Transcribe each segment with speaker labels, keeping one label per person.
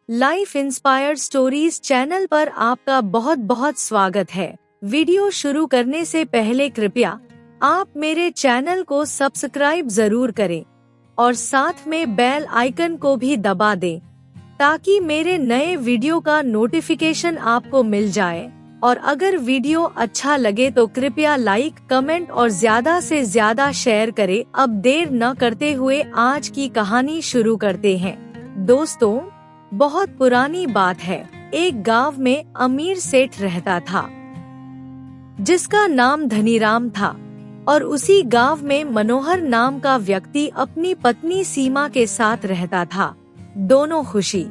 Speaker 1: Life inspired stories channel पर आपका बहुत बहुत स्वागत है। वीडियो शुरू करने से पहले कृपया आप मेरे चैनल को सब्सक्राइब जरूर करें और साथ में बेल आइकन को भी दबा दें ताकि मेरे नए वीडियो का नोटिफिकेशन आपको मिल जाए। और अगर वीडियो अच्छा लगे तो कृपया लाइक, कमेंट और ज्यादा से ज्यादा शेयर करें। अब देर न करते हुए आज की कहानी शुरू करते हैं। दोस्तों, बहुत पुरानी बात है। एक गांव में अमीर सेठ रहता था जिसका नाम धनीराम था और उसी गांव में मनोहर नाम का व्यक्ति अपनी पत्नी सीमा के साथ रहता था। दोनों खुशी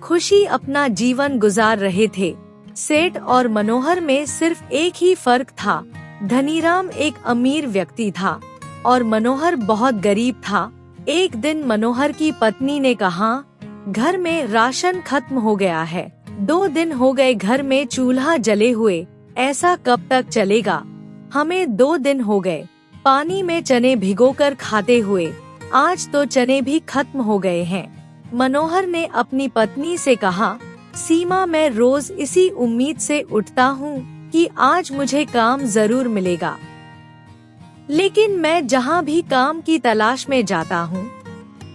Speaker 1: खुशी अपना जीवन गुजार रहे थे। सेठ और मनोहर में सिर्फ एक ही फर्क था। धनीराम एक अमीर व्यक्ति था और मनोहर बहुत गरीब था। एक दिन मनोहर की पत्नी ने कहा, घर में राशन खत्म हो गया है। 2 दिन हो गए घर में चूल्हा जले हुए, ऐसा कब तक चलेगा? हमें 2 दिन हो गए पानी में चने भिगोकर खाते हुए, आज तो चने भी खत्म हो गए हैं। मनोहर ने अपनी पत्नी से कहा, सीमा, मैं रोज इसी उम्मीद से उठता हूँ कि आज मुझे काम जरूर मिलेगा, लेकिन मैं जहाँ भी काम की तलाश में जाता हूँ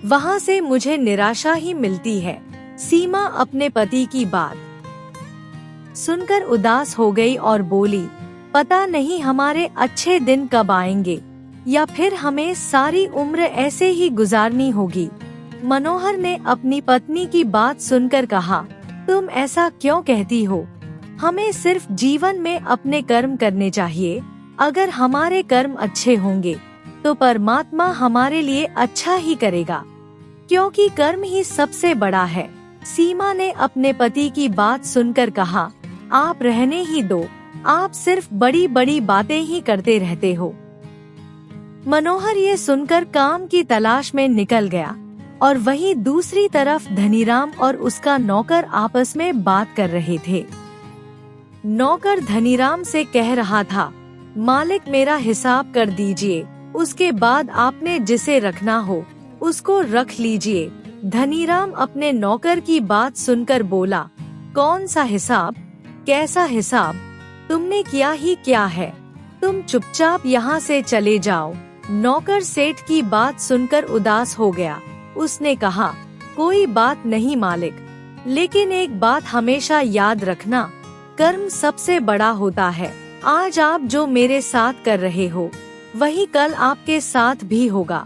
Speaker 1: वहाँ से मुझे निराशा ही मिलती है। सीमा अपने पति की बात सुनकर उदास हो गई और बोली, पता नहीं हमारे अच्छे दिन कब आएंगे या फिर हमें सारी उम्र ऐसे ही गुजारनी होगी। मनोहर ने अपनी पत्नी की बात सुनकर कहा, तुम ऐसा क्यों कहती हो? हमें सिर्फ जीवन में अपने कर्म करने चाहिए। अगर हमारे कर्म अच्छे होंगे तो परमात्मा हमारे लिए अच्छा ही करेगा, क्योंकि कर्म ही सबसे बड़ा है। सीमा ने अपने पति की बात सुनकर कहा, आप रहने ही दो, आप सिर्फ बड़ी बड़ी बातें ही करते रहते हो। मनोहर ये सुनकर काम की तलाश में निकल गया और वहीं दूसरी तरफ धनीराम और उसका नौकर आपस में बात कर रहे थे। नौकर धनीराम से कह रहा था, मालिक मेरा हिसाब कर दीजिए, उसके बाद आपने जिसे रखना हो उसको रख लीजिए। धनीराम अपने नौकर की बात सुनकर बोला, कौन सा हिसाब? कैसा हिसाब? तुमने किया ही क्या है? तुम चुपचाप यहाँ से चले जाओ। नौकर सेठ की बात सुनकर उदास हो गया। उसने कहा, कोई बात नहीं मालिक, लेकिन एक बात हमेशा याद रखना, कर्म सबसे बड़ा होता है। आज आप जो मेरे साथ कर रहे हो वही कल आपके साथ भी होगा,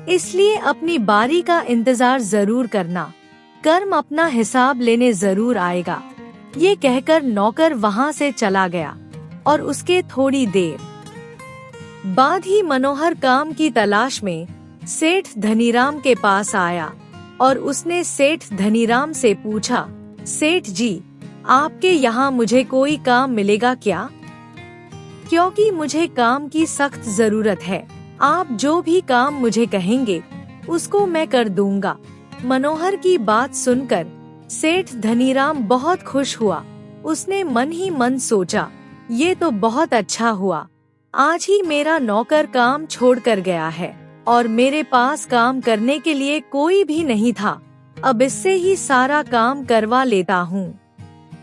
Speaker 1: इसलिए अपनी बारी का इंतजार जरूर करना। कर्म अपना हिसाब लेने जरूर आएगा। ये कहकर नौकर वहाँ से चला गया और उसके थोड़ी देर बाद ही मनोहर काम की तलाश में सेठ धनीराम के पास आया और उसने सेठ धनीराम से पूछा, सेठ जी, आपके यहाँ मुझे कोई काम मिलेगा क्या? क्योंकि मुझे काम की सख्त जरूरत है। आप जो भी काम मुझे कहेंगे उसको मैं कर दूंगा। मनोहर की बात सुनकर सेठ धनीराम बहुत खुश हुआ। उसने मन ही मन सोचा, ये तो बहुत अच्छा हुआ, आज ही मेरा नौकर काम छोड़ कर गया है और मेरे पास काम करने के लिए कोई भी नहीं था। अब इससे ही सारा काम करवा लेता हूँ।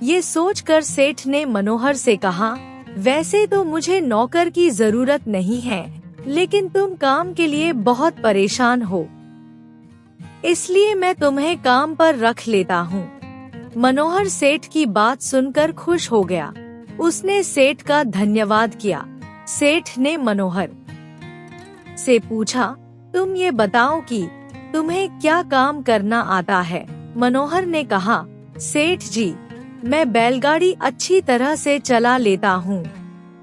Speaker 1: ये सोचकर सेठ ने मनोहर से कहा, वैसे तो मुझे नौकर की जरूरत नहीं है, लेकिन तुम काम के लिए बहुत परेशान हो, इसलिए मैं तुम्हें काम पर रख लेता हूँ। मनोहर सेठ की बात सुनकर खुश हो गया। उसने सेठ का धन्यवाद किया। सेठ ने मनोहर से पूछा, तुम ये बताओ कि तुम्हें क्या काम करना आता है? मनोहर ने कहा, सेठ जी, मैं बैलगाड़ी अच्छी तरह से चला लेता हूँ।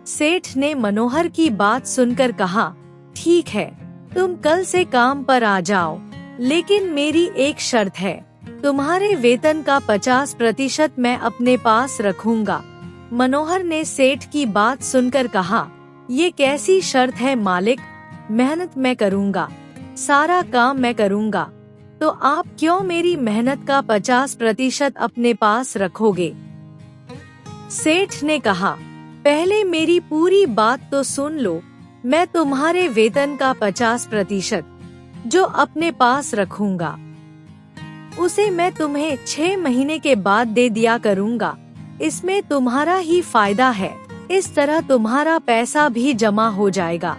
Speaker 1: सेठ ने मनोहर की बात सुनकर कहा, ठीक है, तुम कल से काम पर आ जाओ, लेकिन मेरी एक शर्त है, तुम्हारे वेतन का 50% मैं अपने पास रखूंगा। मनोहर ने सेठ की बात सुनकर कहा, ये कैसी शर्त है मालिक? मेहनत मैं करूंगा, सारा काम मैं करूंगा, तो आप क्यों मेरी मेहनत का 50% अपने पास रखोगे? सेठ ने कहा, पहले मेरी पूरी बात तो सुन लो। मैं तुम्हारे वेतन का 50% जो अपने पास रखूंगा उसे मैं तुम्हें 6 महीने के बाद दे दिया करूँगा। इसमें तुम्हारा ही फायदा है। इस तरह तुम्हारा पैसा भी जमा हो जाएगा,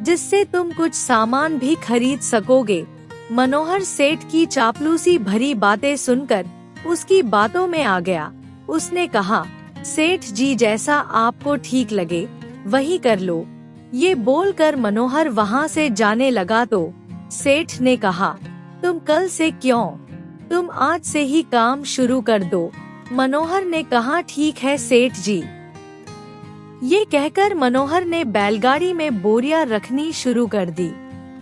Speaker 1: जिससे तुम कुछ सामान भी खरीद सकोगे। मनोहर सेठ की चापलूसी भरी बातें सुनकर उसकी बातों में आ गया। उसने कहा, सेठ जी जैसा आपको ठीक लगे वही कर लो। ये बोलकर मनोहर वहाँ से जाने लगा तो सेठ ने कहा, तुम कल से क्यों, तुम आज से ही काम शुरू कर दो। मनोहर ने कहा, ठीक है सेठ जी। ये कहकर मनोहर ने बैलगाड़ी में बोरियां रखनी शुरू कर दी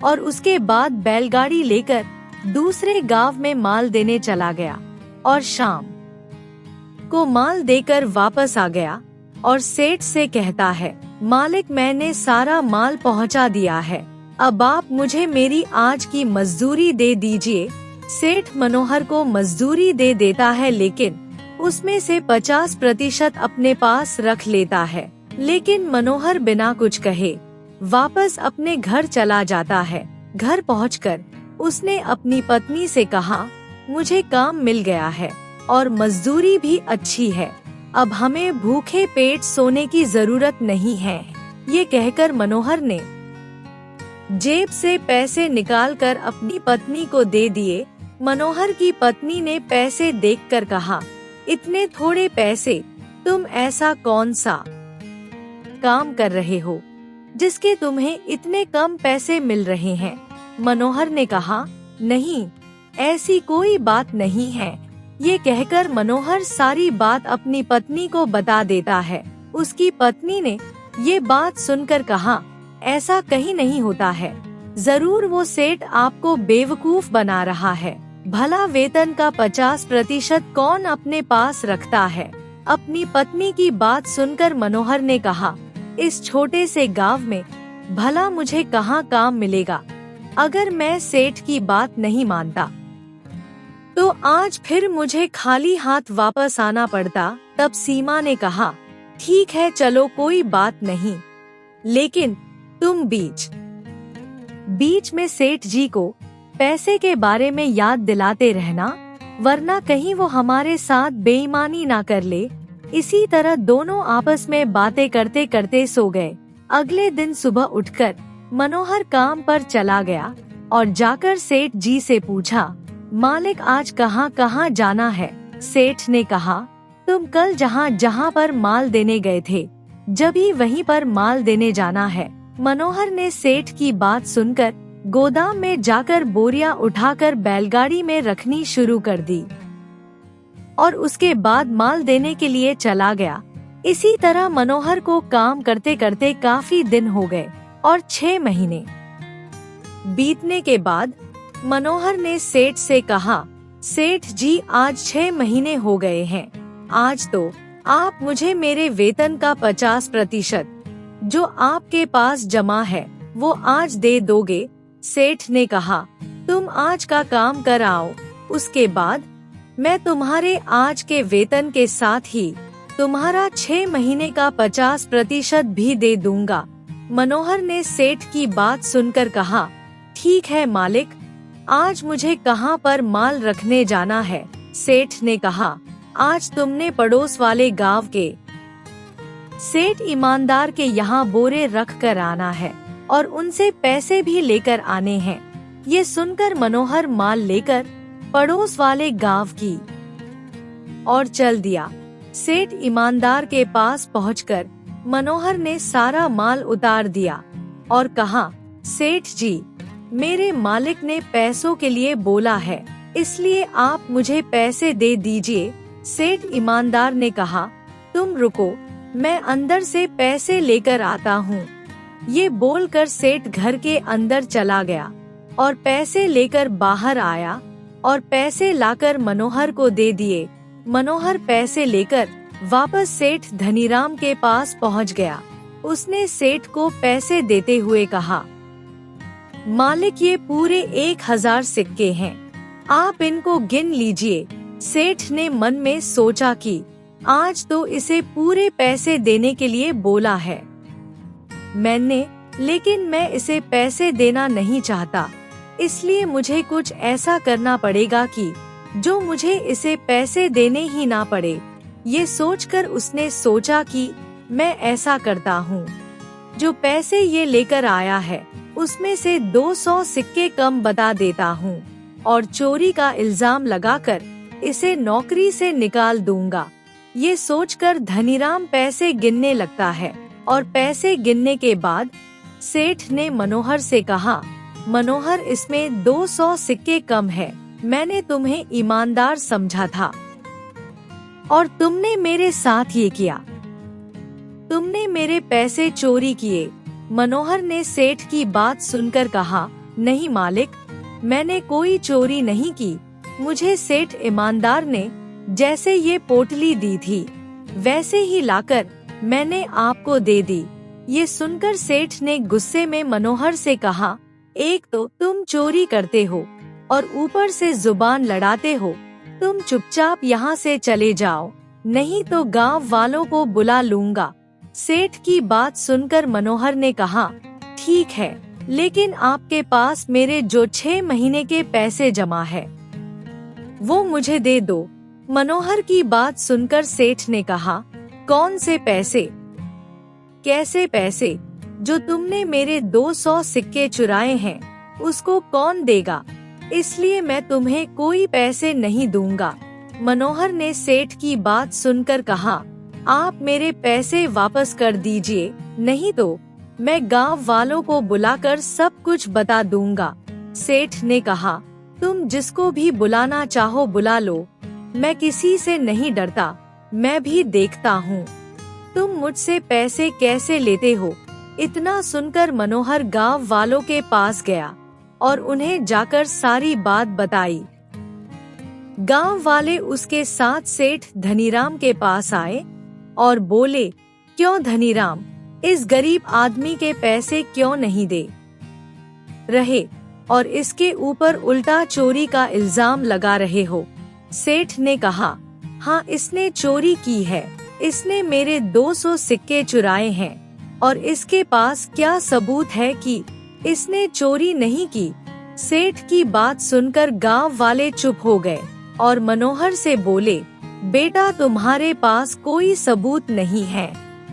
Speaker 1: और उसके बाद बैलगाड़ी लेकर दूसरे गांव में माल देने चला गया और शाम को माल देकर वापस आ गया और सेठ से कहता है, मालिक मैंने सारा माल पहुंचा दिया है, अब आप मुझे मेरी आज की मजदूरी दे दीजिए। सेठ मनोहर को मजदूरी दे देता है, लेकिन उसमें से 50% अपने पास रख लेता है। लेकिन मनोहर बिना कुछ कहे वापस अपने घर चला जाता है। घर पहुंचकर उसने अपनी पत्नी से कहा, मुझे काम मिल गया है और मजदूरी भी अच्छी है, अब हमें भूखे पेट सोने की जरूरत नहीं है। ये कहकर मनोहर ने जेब से पैसे निकालकर अपनी पत्नी को दे दिए। मनोहर की पत्नी ने पैसे देखकर कहा, इतने थोड़े पैसे, तुम ऐसा कौन सा काम कर रहे हो जिसके तुम्हें इतने कम पैसे मिल रहे हैं? मनोहर ने कहा, नहीं ऐसी कोई बात नहीं है। ये कहकर मनोहर सारी बात अपनी पत्नी को बता देता है। उसकी पत्नी ने ये बात सुनकर कहा, ऐसा कहीं नहीं होता है, जरूर वो सेठ आपको बेवकूफ बना रहा है। भला वेतन का 50% कौन अपने पास रखता है? अपनी पत्नी की बात सुनकर मनोहर ने कहा, इस छोटे से गांव में भला मुझे कहाँ काम मिलेगा? अगर मैं सेठ की बात नहीं मानता तो आज फिर मुझे खाली हाथ वापस आना पड़ता। तब सीमा ने कहा, ठीक है चलो कोई बात नहीं, लेकिन तुम बीच में सेठ जी को पैसे के बारे में याद दिलाते रहना, वरना कहीं वो हमारे साथ बेईमानी ना कर ले। इसी तरह दोनों आपस में बातें करते करते सो गए। अगले दिन सुबह उठकर मनोहर काम पर चला गया और जाकर सेठ जी से पूछा, मालिक आज कहाँ कहाँ जाना है? सेठ ने कहा, तुम कल जहाँ जहाँ पर माल देने गए थे, जब ही वहीं पर माल देने जाना है। मनोहर ने सेठ की बात सुनकर गोदाम में जाकर बोरियां उठाकर बैलगाड़ी में रखनी शुरू कर दी और उसके बाद माल देने के लिए चला गया। इसी तरह मनोहर को काम करते करते काफी दिन हो गए और 6 महीने बीतने के बाद मनोहर ने सेठ से कहा, सेठ जी आज 6 महीने हो गए हैं, आज तो आप मुझे मेरे वेतन का 50% जो आपके पास जमा है वो आज दे दोगे? सेठ ने कहा, तुम आज का काम कर आओ, उसके बाद मैं तुम्हारे आज के वेतन के साथ ही तुम्हारा 6 महीने का 50% भी दे दूंगा। मनोहर ने सेठ की बात सुनकर कहा, ठीक है मालिक, आज मुझे कहाँ पर माल रखने जाना है? सेठ ने कहा, आज तुमने पड़ोस वाले गांव के सेठ ईमानदार के यहाँ बोरे रख कर आना है और उनसे पैसे भी लेकर आने हैं। ये सुनकर मनोहर माल लेकर पड़ोस वाले गांव की और चल दिया। सेठ ईमानदार के पास पहुंचकर मनोहर ने सारा माल उतार दिया और कहा, सेठ जी, मेरे मालिक ने पैसों के लिए बोला है, इसलिए आप मुझे पैसे दे दीजिए। सेठ ईमानदार ने कहा, तुम रुको, मैं अंदर से पैसे लेकर आता हूँ। ये बोलकर सेठ घर के अंदर चला गया और पैसे लेकर बाहर आया और पैसे लाकर मनोहर को दे दिए। मनोहर पैसे लेकर वापस सेठ धनीराम के पास पहुँच गया। उसने सेठ को पैसे देते हुए कहा, मालिक ये पूरे 1000 सिक्के हैं, आप इनको गिन लीजिए। सेठ ने मन में सोचा कि आज तो इसे पूरे पैसे देने के लिए बोला है मैंने, लेकिन मैं इसे पैसे देना नहीं चाहता, इसलिए मुझे कुछ ऐसा करना पड़ेगा कि जो मुझे इसे पैसे देने ही ना पड़े। ये सोचकर उसने सोचा कि मैं ऐसा करता हूँ, जो पैसे ये लेकर आया है उसमें से 200 सिक्के कम बता देता हूँ और चोरी का इल्जाम लगाकर इसे नौकरी से निकाल दूंगा। ये सोचकर धनीराम पैसे गिनने लगता है और पैसे गिनने के बाद सेठ ने मनोहर से कहा, मनोहर, इसमें 200 सिक्के कम है। मैंने तुम्हें ईमानदार समझा था और तुमने मेरे साथ ये किया। तुमने मेरे पैसे चोरी किए। मनोहर ने सेठ की बात सुनकर कहा, नहीं मालिक, मैंने कोई चोरी नहीं की। मुझे सेठ ईमानदार ने जैसे ये पोटली दी थी वैसे ही लाकर मैंने आपको दे दी। ये सुनकर सेठ ने गुस्से में मनोहर से कहा, एक तो तुम चोरी करते हो और ऊपर से जुबान लड़ाते हो। तुम चुपचाप यहाँ से चले जाओ, नहीं तो गांव वालों को बुला लूंगा। सेठ की बात सुनकर मनोहर ने कहा, ठीक है, लेकिन आपके पास मेरे जो 6 महीने के पैसे जमा है वो मुझे दे दो। मनोहर की बात सुनकर सेठ ने कहा, कौन से पैसे? कैसे पैसे? जो तुमने मेरे 200 सिक्के चुराए हैं उसको कौन देगा? इसलिए मैं तुम्हें कोई पैसे नहीं दूंगा। मनोहर ने सेठ की बात सुनकर कहा, आप मेरे पैसे वापस कर दीजिए, नहीं तो मैं गांव वालों को बुलाकर सब कुछ बता दूंगा। सेठ ने कहा, तुम जिसको भी बुलाना चाहो बुला लो, मैं किसी से नहीं डरता। मैं भी देखता हूँ तुम मुझसे पैसे कैसे लेते हो। इतना सुनकर मनोहर गांव वालों के पास गया और उन्हें जाकर सारी बात बताई। गांव वाले उसके साथ सेठ धनीराम के पास आए और बोले, क्यों धनीराम, इस गरीब आदमी के पैसे क्यों नहीं दे रहे और इसके ऊपर उल्टा चोरी का इल्जाम लगा रहे हो? सेठ ने कहा, हाँ, इसने चोरी की है। इसने मेरे 200 सिक्के चुराए हैं और इसके पास क्या सबूत है कि इसने चोरी नहीं की? सेठ की बात सुनकर गांव वाले चुप हो गए और मनोहर से बोले, बेटा, तुम्हारे पास कोई सबूत नहीं है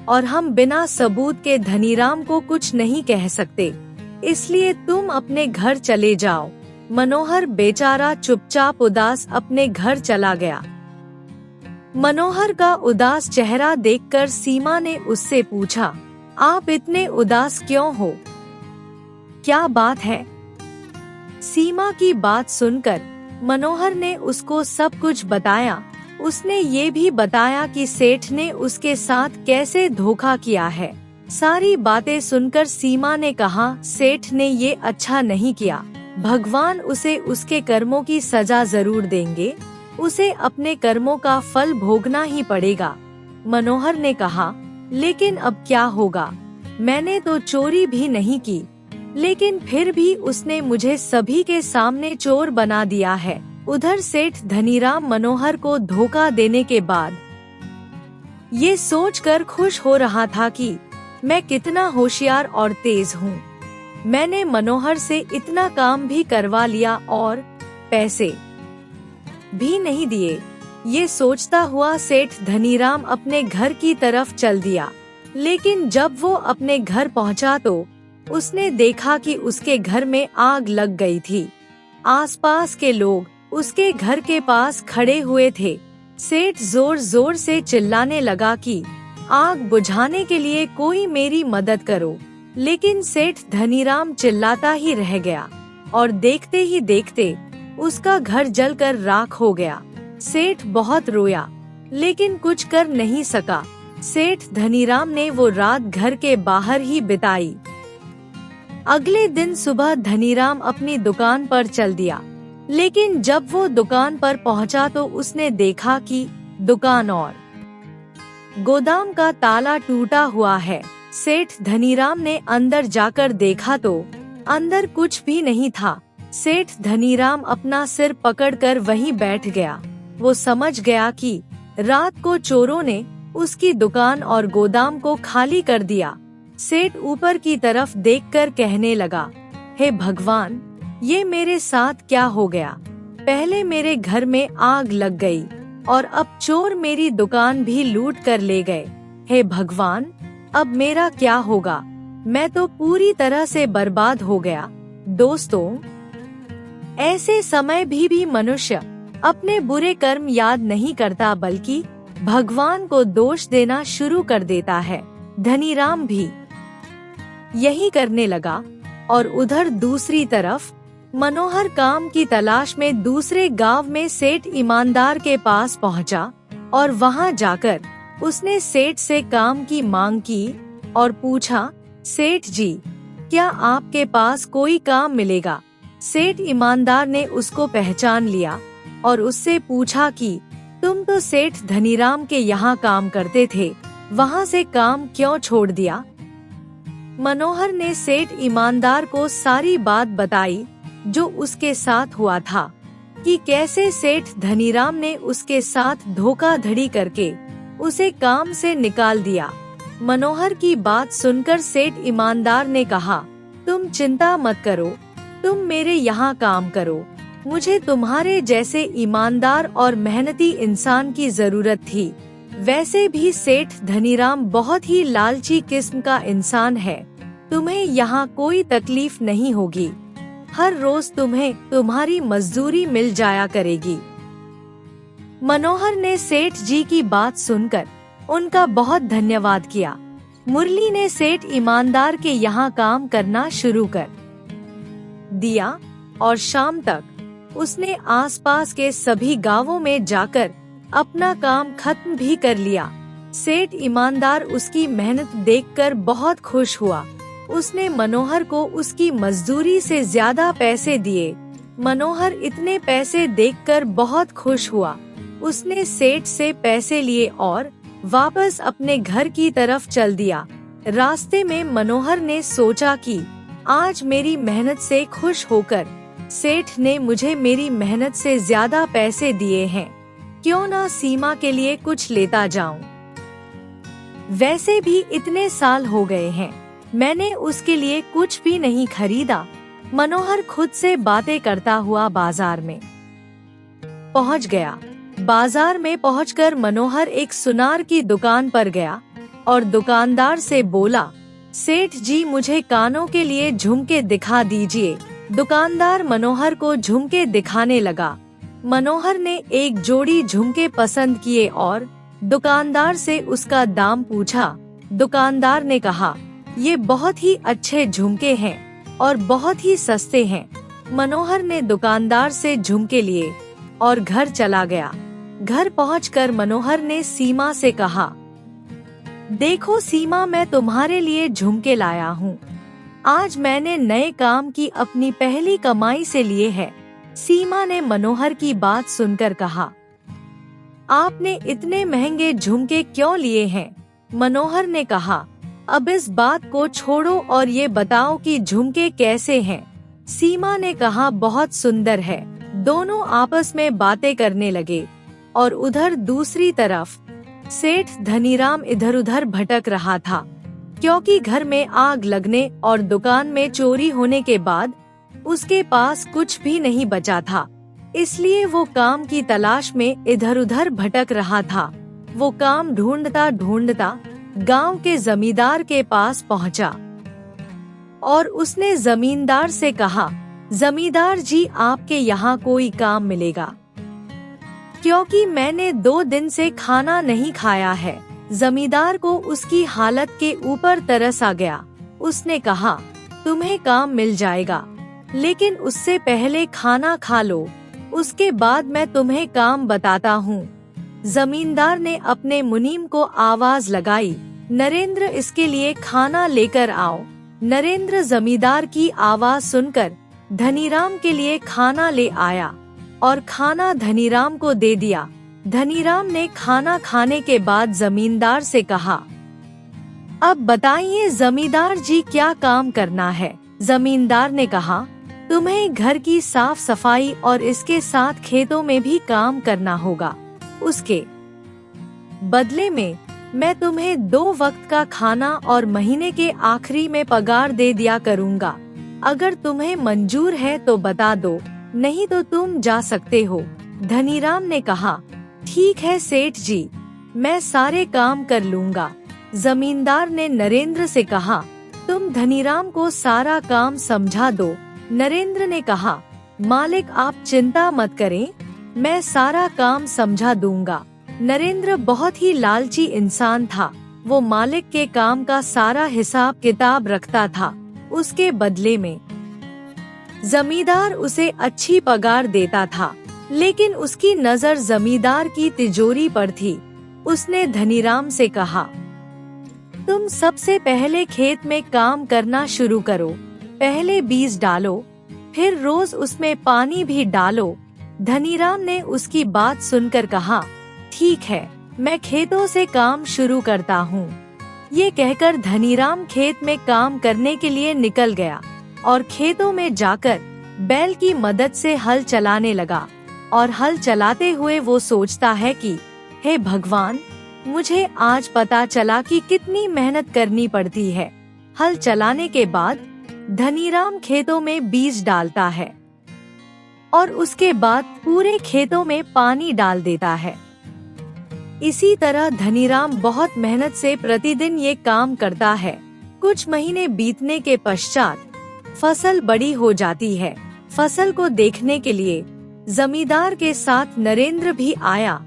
Speaker 1: और हम बिना सबूत के धनीराम को कुछ नहीं कह सकते, इसलिए तुम अपने घर चले जाओ। मनोहर बेचारा चुपचाप उदास अपने घर चला गया। मनोहर का उदास चेहरा देखकर सीमा ने उससे पूछा, आप इतने उदास क्यों हो? क्या बात है? सीमा की बात सुनकर मनोहर ने उसको सब कुछ बताया। उसने ये भी बताया कि सेठ ने उसके साथ कैसे धोखा किया है। सारी बातें सुनकर सीमा ने कहा, सेठ ने ये अच्छा नहीं किया। भगवान उसे उसके कर्मों की सजा जरूर देंगे। उसे अपने कर्मों का फल भोगना ही पड़ेगा। मनोहर ने कहा, लेकिन अब क्या होगा? मैंने तो चोरी भी नहीं की, लेकिन फिर भी उसने मुझे सभी के सामने चोर बना दिया है। उधर सेठ धनीराम मनोहर को धोखा देने के बाद ये सोचकर खुश हो रहा था कि मैं कितना होशियार और तेज हूँ। मैंने मनोहर से इतना काम भी करवा लिया और पैसे भी नहीं दिए। ये सोचता हुआ सेठ धनीराम अपने घर की तरफ चल दिया। लेकिन जब वो अपने घर पहुंचा तो उसने देखा कि उसके घर में आग लग गई थी। आसपास के लोग उसके घर के पास खड़े हुए थे। सेठ जोर जोर से चिल्लाने लगा कि आग बुझाने के लिए कोई मेरी मदद करो। लेकिन सेठ धनीराम चिल्लाता ही रह गया और देखते ही देखते उसका घर जलकर राख हो गया। सेठ बहुत रोया, लेकिन कुछ कर नहीं सका। सेठ धनीराम ने वो रात घर के बाहर ही बिताई। अगले दिन सुबह धनीराम अपनी दुकान पर चल दिया, लेकिन जब वो दुकान पर पहुंचा तो उसने देखा कि दुकान और गोदाम का ताला टूटा हुआ है। सेठ धनीराम ने अंदर जाकर देखा तो अंदर कुछ भी नहीं था। सेठ धनीराम अपना सिर पकड़कर वहीं बैठ गया। वो समझ गया कि रात को चोरों ने उसकी दुकान और गोदाम को खाली कर दिया। सेठ ऊपर की तरफ देखकर कहने लगा, हे भगवान, ये मेरे साथ क्या हो गया? पहले मेरे घर में आग लग गई और अब चोर मेरी दुकान भी लूट कर ले गए। हे भगवान, अब मेरा क्या होगा? मैं तो पूरी तरह से बर्बाद हो गया। दोस्तों, ऐसे समय भी मनुष्य अपने बुरे कर्म याद नहीं करता बल्कि भगवान को दोष देना शुरू कर देता है। धनीराम भी यही करने लगा और उधर दूसरी तरफ मनोहर काम की तलाश में दूसरे गांव में सेठ ईमानदार के पास पहुंचा और वहां जाकर उसने सेठ से काम की मांग की और पूछा, सेठ जी, क्या आपके पास कोई काम मिलेगा? सेठ ईमानदार ने उसको पहचान लिया और उससे पूछा कि तुम तो सेठ धनीराम के यहाँ काम करते थे, वहाँ से काम क्यों छोड़ दिया? मनोहर ने सेठ ईमानदार को सारी बात बताई जो उसके साथ हुआ था, कि कैसे सेठ धनीराम ने उसके साथ धोखाधड़ी करके उसे काम से निकाल दिया। मनोहर की बात सुनकर सेठ ईमानदार ने कहा, तुम चिंता मत करो, तुम मेरे यहाँ काम करो। मुझे तुम्हारे जैसे ईमानदार और मेहनती इंसान की जरूरत थी। वैसे भी सेठ धनीराम बहुत ही लालची किस्म का इंसान है। तुम्हें यहाँ कोई तकलीफ नहीं होगी। हर रोज तुम्हें तुम्हारी मजदूरी मिल जाया करेगी। मनोहर ने सेठ जी की बात सुनकर उनका बहुत धन्यवाद किया। मुरली ने सेठ ईमानदार के यहाँ काम करना शुरू कर दिया और शाम तक उसने आसपास के सभी गांवों में जाकर अपना काम खत्म भी कर लिया। सेठ ईमानदार उसकी मेहनत देखकर बहुत खुश हुआ। उसने मनोहर को उसकी मजदूरी से ज्यादा पैसे दिए। मनोहर इतने पैसे देखकर बहुत खुश हुआ। उसने सेठ से पैसे लिए और वापस अपने घर की तरफ चल दिया। रास्ते में मनोहर ने सोचा कि आज मेरी मेहनत से खुश होकर सेठ ने मुझे मेरी मेहनत से ज्यादा पैसे दिए हैं, क्यों ना सीमा के लिए कुछ लेता जाऊं। वैसे भी इतने साल हो गए हैं, मैंने उसके लिए कुछ भी नहीं खरीदा। मनोहर खुद से बातें करता हुआ बाजार में पहुंच गया। बाजार में पहुंचकर मनोहर एक सुनार की दुकान पर गया और दुकानदार से बोला, सेठ जी, मुझे कानों के लिए झुमके दिखा दीजिए। दुकानदार मनोहर को झुमके दिखाने लगा। मनोहर ने एक जोड़ी झुमके पसंद किए और दुकानदार से उसका दाम पूछा। दुकानदार ने कहा, ये बहुत ही अच्छे झुमके हैं और बहुत ही सस्ते हैं। मनोहर ने दुकानदार से झुमके लिए और घर चला गया। घर पहुंचकर मनोहर ने सीमा से कहा, देखो सीमा, मैं तुम्हारे लिए झुमके लाया हूँ। आज मैंने नए काम की अपनी पहली कमाई से लिए है। सीमा ने मनोहर की बात सुनकर कहा, आपने इतने महंगे झुमके क्यों लिए हैं? मनोहर ने कहा, अब इस बात को छोड़ो और ये बताओ कि झुमके कैसे हैं? सीमा ने कहा, बहुत सुंदर है। दोनों आपस में बातें करने लगे और उधर दूसरी तरफ सेठ धनीराम इधर उधर भटक रहा था, क्योंकि घर में आग लगने और दुकान में चोरी होने के बाद उसके पास कुछ भी नहीं बचा था। इसलिए वो काम की तलाश में इधर उधर भटक रहा था। वो काम ढूंढता ढूंढता गांव के जमींदार के पास पहुंचा और उसने जमींदार से कहा, जमींदार जी, आपके यहाँ कोई काम मिलेगा? क्योंकि मैंने 2 दिन से खाना नहीं खाया है। जमींदार को उसकी हालत के ऊपर तरस आ गया। उसने कहा, तुम्हें काम मिल जाएगा, लेकिन उससे पहले खाना खा लो, उसके बाद मैं तुम्हें काम बताता हूँ। जमींदार ने अपने मुनीम को आवाज लगाई, नरेंद्र, इसके लिए खाना लेकर आओ। नरेंद्र जमींदार की आवाज सुनकर धनीराम के लिए खाना ले आया और खाना धनीराम को दे दिया। धनीराम ने खाना खाने के बाद जमींदार से कहा, अब बताइए जमींदार जी, क्या काम करना है? जमींदार ने कहा, तुम्हें घर की साफ सफाई और इसके साथ खेतों में भी काम करना होगा। उसके बदले में मैं तुम्हें 2 वक्त का खाना और महीने के आखिरी में पगार दे दिया करूँगा। अगर तुम्हें मंजूर है तो बता दो, नहीं तो तुम जा सकते हो। धनीराम ने कहा, ठीक है सेठ जी, मैं सारे काम कर लूँगा। जमींदार ने नरेंद्र से कहा, तुम धनीराम को सारा काम समझा दो। नरेंद्र ने कहा, मालिक आप चिंता मत करें, मैं सारा काम समझा दूंगा। नरेंद्र बहुत ही लालची इंसान था। वो मालिक के काम का सारा हिसाब किताब रखता था। उसके बदले में जमींदार उसे अच्छी पगार देता था, लेकिन उसकी नजर जमींदार की तिजोरी पर थी। उसने धनीराम से कहा, तुम सबसे पहले खेत में काम करना शुरू करो। पहले बीज डालो, फिर रोज उसमें पानी भी डालो। धनीराम ने उसकी बात सुनकर कहा, ठीक है, मैं खेतों से काम शुरू करता हूँ। ये कहकर धनीराम खेत में काम करने के लिए निकल गया और खेतों में जाकर बैल की मदद से हल चलाने लगा। और हल चलाते हुए वो सोचता है कि हे भगवान, मुझे आज पता चला कि कितनी मेहनत करनी पड़ती है। हल चलाने के बाद धनीराम खेतों में बीज डालता है और उसके बाद पूरे खेतों में पानी डाल देता है। इसी तरह धनीराम बहुत मेहनत से प्रतिदिन ये काम करता है। कुछ महीने बीतने के पश्चात फसल बड़ी हो जाती है। फसल को देखने के लिए जमींदार के साथ नरेंद्र भी आया।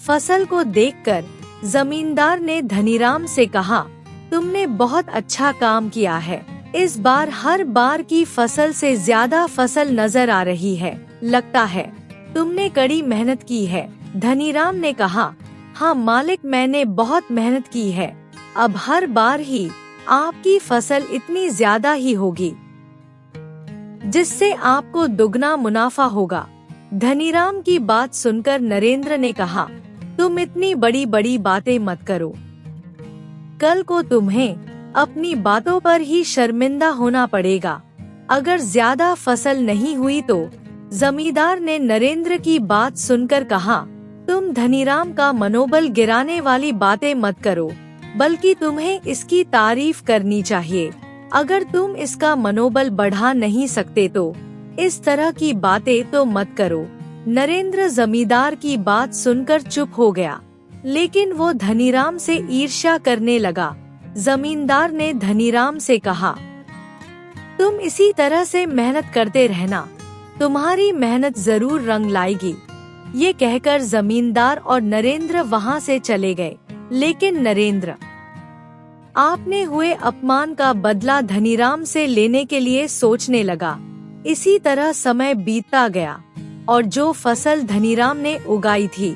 Speaker 1: फसल को देखकर जमींदार ने धनीराम से कहा, तुमने बहुत अच्छा काम किया है। इस बार हर बार की फसल से ज्यादा फसल नजर आ रही है। लगता है तुमने कड़ी मेहनत की है। धनीराम ने कहा, हाँ मालिक, मैंने बहुत मेहनत की है। अब हर बार ही आपकी फसल इतनी ज्यादा ही होगी, जिससे आपको दुगना मुनाफा होगा। धनीराम की बात सुनकर नरेंद्र ने कहा, तुम इतनी बड़ी बड़ी बातें मत करो। कल को तुम्हें अपनी बातों पर ही शर्मिंदा होना पड़ेगा। अगर ज्यादा फसल नहीं हुई तो। जमींदार ने नरेंद्र की बात सुनकर कहा, तुम धनीराम का मनोबल गिराने वाली बातें मत करो, बल्कि तुम्हें इसकी तारीफ करनी चाहिए। अगर तुम इसका मनोबल बढ़ा नहीं सकते तो इस तरह की बातें तो मत करो। नरेंद्र जमींदार की बात सुनकर चुप हो गया, लेकिन वो धनीराम से ईर्ष्या करने लगा। जमींदार ने धनीराम से कहा, तुम इसी तरह से मेहनत करते रहना, तुम्हारी मेहनत जरूर रंग लाएगी। ये कहकर जमींदार और नरेंद्र वहाँ से चले गए। लेकिन नरेंद्र आपने हुए अपमान का बदला धनीराम से लेने के लिए सोचने लगा। इसी तरह समय बीतता गया और जो फसल धनीराम ने उगाई थी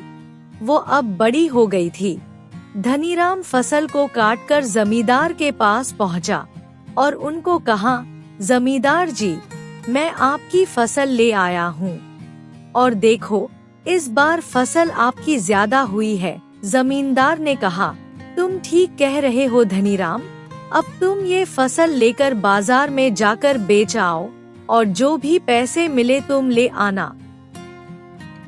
Speaker 1: वो अब बड़ी हो गई थी। धनीराम फसल को काटकर जमींदार के पास पहुंचा और उनको कहा, जमींदार जी, मैं आपकी फसल ले आया हूँ और देखो, इस बार फसल आपकी ज्यादा हुई है। जमींदार ने कहा, तुम ठीक कह रहे हो धनीराम, अब तुम ये फसल लेकर बाजार में जाकर बेच आओ और जो भी पैसे मिले तुम ले आना।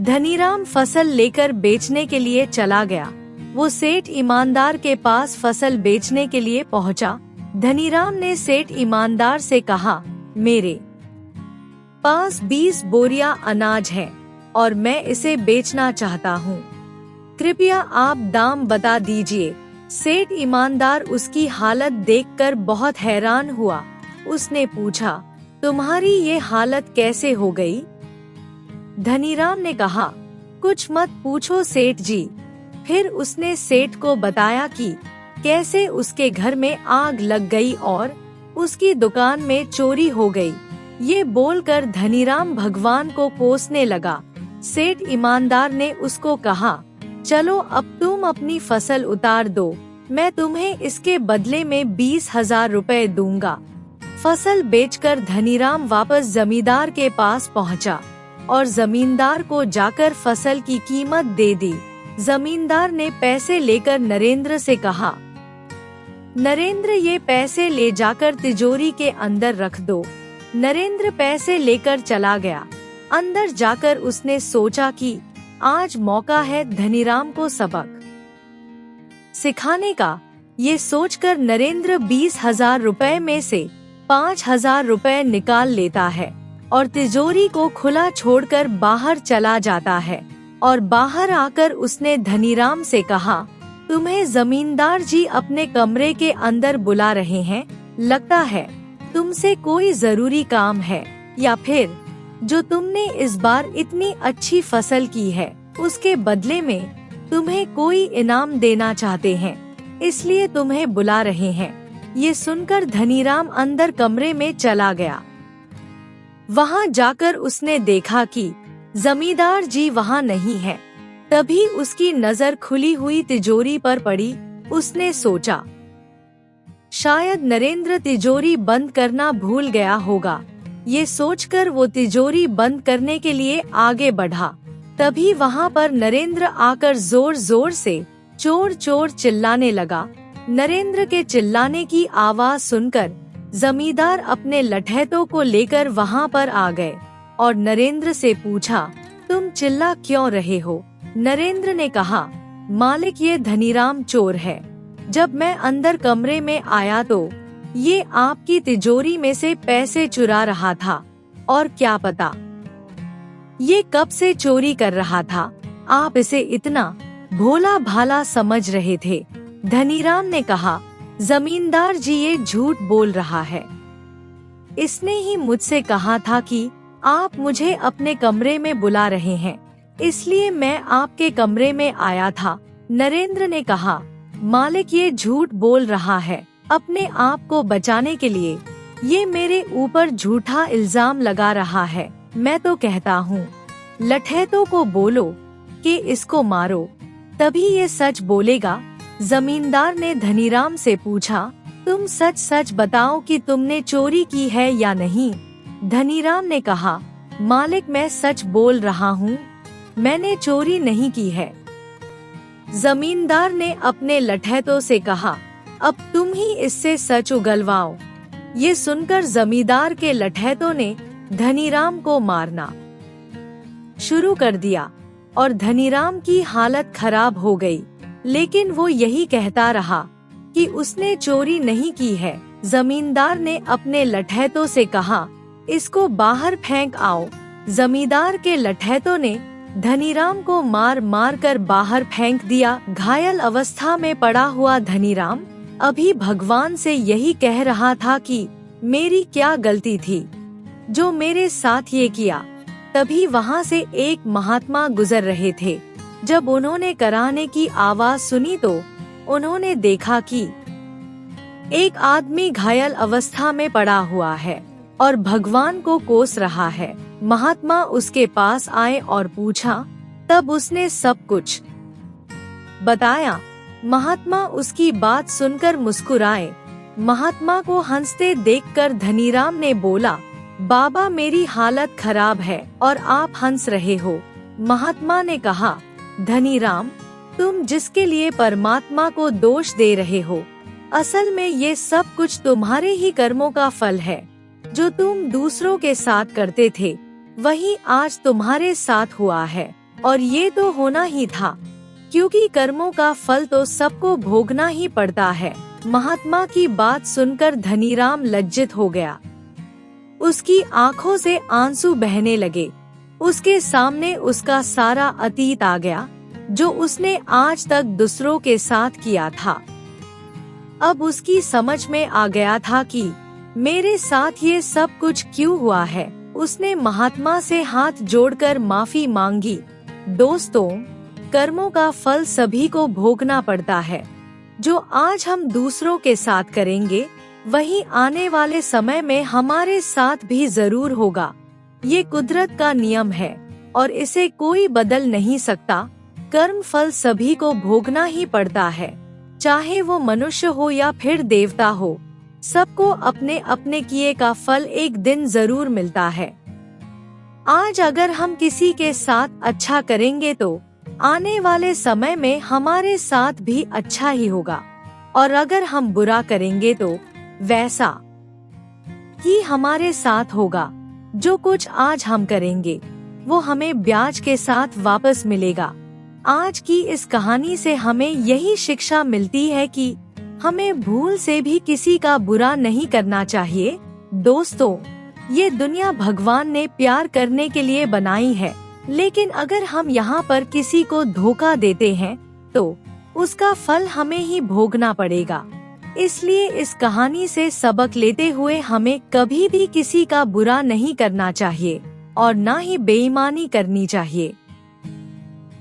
Speaker 1: धनीराम फसल लेकर बेचने के लिए चला गया। वो सेठ ईमानदार के पास फसल बेचने के लिए पहुंचा। धनीराम ने सेठ ईमानदार से कहा, मेरे पास 20 बोरियां अनाज है और मैं इसे बेचना चाहता हूँ। कृपया आप दाम बता दीजिए। सेठ ईमानदार उसकी हालत देखकर बहुत हैरान हुआ। उसने पूछा, तुम्हारी ये हालत कैसे हो गई? धनीराम ने कहा, कुछ मत पूछो सेठ जी। फिर उसने सेठ को बताया कि कैसे उसके घर में आग लग गई और उसकी दुकान में चोरी हो गई। ये बोलकर धनीराम भगवान को कोसने लगा। सेठ ईमानदार ने उसको कहा, चलो अब तुम अपनी फसल उतार दो, मैं तुम्हें इसके बदले में 20,000 रुपए दूंगा। फसल बेचकर धनीराम वापस जमींदार के पास पहुंचा और जमींदार को जाकर फसल की कीमत दे दी। जमींदार ने पैसे लेकर नरेंद्र से कहा, नरेंद्र, ये पैसे ले जाकर तिजोरी के अंदर रख दो। नरेंद्र पैसे लेकर चला गया। अंदर जाकर उसने सोचा कि आज मौका है धनीराम को सबक सिखाने का। ये सोचकर नरेंद्र 20,000 रुपए में से 5,000 रुपए निकाल लेता है और तिजोरी को खुला छोड़कर बाहर चला जाता है। और बाहर आकर उसने धनीराम से कहा, तुम्हें जमींदार जी अपने कमरे के अंदर बुला रहे हैं। लगता है तुमसे कोई जरूरी काम है, या फिर जो तुमने इस बार इतनी अच्छी फसल की है उसके बदले में तुम्हें कोई इनाम देना चाहते हैं, इसलिए तुम्हें बुला रहे हैं। ये सुनकर धनीराम अंदर कमरे में चला गया। वहाँ जाकर उसने देखा कि जमींदार जी वहाँ नहीं है। तभी उसकी नजर खुली हुई तिजोरी पर पड़ी। उसने सोचा, शायद नरेंद्र तिजोरी बंद करना भूल गया होगा। ये सोचकर वो तिजोरी बंद करने के लिए आगे बढ़ा। तभी वहाँ पर नरेंद्र आकर जोर जोर से चोर चोर चिल्लाने लगा। नरेंद्र के चिल्लाने की आवाज सुनकर जमींदार अपने लठैतों को लेकर वहाँ पर आ गए और नरेंद्र से पूछा, तुम चिल्ला क्यों रहे हो? नरेंद्र ने कहा, मालिक ये धनीराम चोर है। जब मैं अंदर कमरे में आया तो ये आपकी तिजोरी में से पैसे चुरा रहा था, और क्या पता ये कब से चोरी कर रहा था। आप इसे इतना भोला भाला समझ रहे थे। धनीराम ने कहा, जमींदार जी ये झूठ बोल रहा है। इसने ही मुझसे कहा था कि आप मुझे अपने कमरे में बुला रहे हैं, इसलिए मैं आपके कमरे में आया था। नरेंद्र ने कहा, मालिक ये झूठ बोल रहा है। अपने आप को बचाने के लिए ये मेरे ऊपर झूठा इल्जाम लगा रहा है। मैं तो कहता हूँ लठैतों को बोलो कि इसको मारो, तभी ये सच बोलेगा। जमींदार ने धनीराम से पूछा, तुम सच सच बताओ कि तुमने चोरी की है या नहीं। धनीराम ने कहा, मालिक मैं सच बोल रहा हूँ, मैंने चोरी नहीं की है। जमींदार ने अपने लठैतों से कहा, अब तुम ही इससे सच उगलवाओ। ये सुनकर जमींदार के लठैतों ने धनीराम को मारना शुरू कर दिया और धनीराम की हालत खराब हो गई। लेकिन वो यही कहता रहा कि उसने चोरी नहीं की है। जमींदार ने अपने लठैतों से कहा, इसको बाहर फेंक आओ। जमींदार के लठैतों ने धनीराम को मार मार कर बाहर फेंक दिया। घायल अवस्था में पड़ा हुआ धनीराम अभी भगवान से यही कह रहा था कि मेरी क्या गलती थी जो मेरे साथ ये किया। तभी वहाँ से एक महात्मा गुजर रहे थे। जब उन्होंने कराहने की आवाज सुनी तो उन्होंने देखा कि एक आदमी घायल अवस्था में पड़ा हुआ है और भगवान को कोस रहा है। महात्मा उसके पास आए और पूछा, तब उसने सब कुछ बताया। महात्मा उसकी बात सुनकर मुस्कुराए। महात्मा को हंसते देखकर धनीराम ने बोला, बाबा मेरी हालत खराब है और आप हंस रहे हो। महात्मा ने कहा, धनीराम तुम जिसके लिए परमात्मा को दोष दे रहे हो, असल में ये सब कुछ तुम्हारे ही कर्मों का फल है। जो तुम दूसरों के साथ करते थे वही आज तुम्हारे साथ हुआ है, और ये तो होना ही था, क्योंकि कर्मों का फल तो सबको भोगना ही पड़ता है। महात्मा की बात सुनकर धनीराम लज्जित हो गया। उसकी आंखों से आंसू बहने लगे। उसके सामने उसका सारा अतीत आ गया जो उसने आज तक दूसरों के साथ किया था। अब उसकी समझ में आ गया था कि मेरे साथ ये सब कुछ क्यों हुआ है। उसने महात्मा से हाथ जोड़कर माफी मांगी। दोस्तों, कर्मों का फल सभी को भोगना पड़ता है। जो आज हम दूसरों के साथ करेंगे वही आने वाले समय में हमारे साथ भी जरूर होगा। ये कुदरत का नियम है और इसे कोई बदल नहीं सकता। कर्म फल सभी को भोगना ही पड़ता है, चाहे वो मनुष्य हो या फिर देवता हो। सबको अपने अपने किए का फल एक दिन जरूर मिलता है। आज अगर हम किसी के साथ अच्छा करेंगे तो आने वाले समय में हमारे साथ भी अच्छा ही होगा, और अगर हम बुरा करेंगे तो वैसा ही हमारे साथ होगा। जो कुछ आज हम करेंगे वो हमें ब्याज के साथ वापस मिलेगा। आज की इस कहानी से हमें यही शिक्षा मिलती है कि हमें भूल से भी किसी का बुरा नहीं करना चाहिए। दोस्तों, ये दुनिया भगवान ने प्यार करने के लिए बनाई है, लेकिन अगर हम यहाँ पर किसी को धोखा देते हैं तो उसका फल हमें ही भोगना पड़ेगा। इसलिए इस कहानी से सबक लेते हुए हमें कभी भी किसी का बुरा नहीं करना चाहिए और ना ही बेईमानी करनी चाहिए।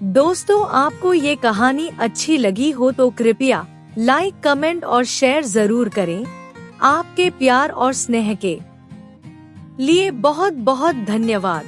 Speaker 1: दोस्तों, आपको ये कहानी अच्छी लगी हो तो कृपया लाइक, कमेंट और शेयर जरूर करें। आपके प्यार और स्नेह के लिए बहुत बहुत धन्यवाद।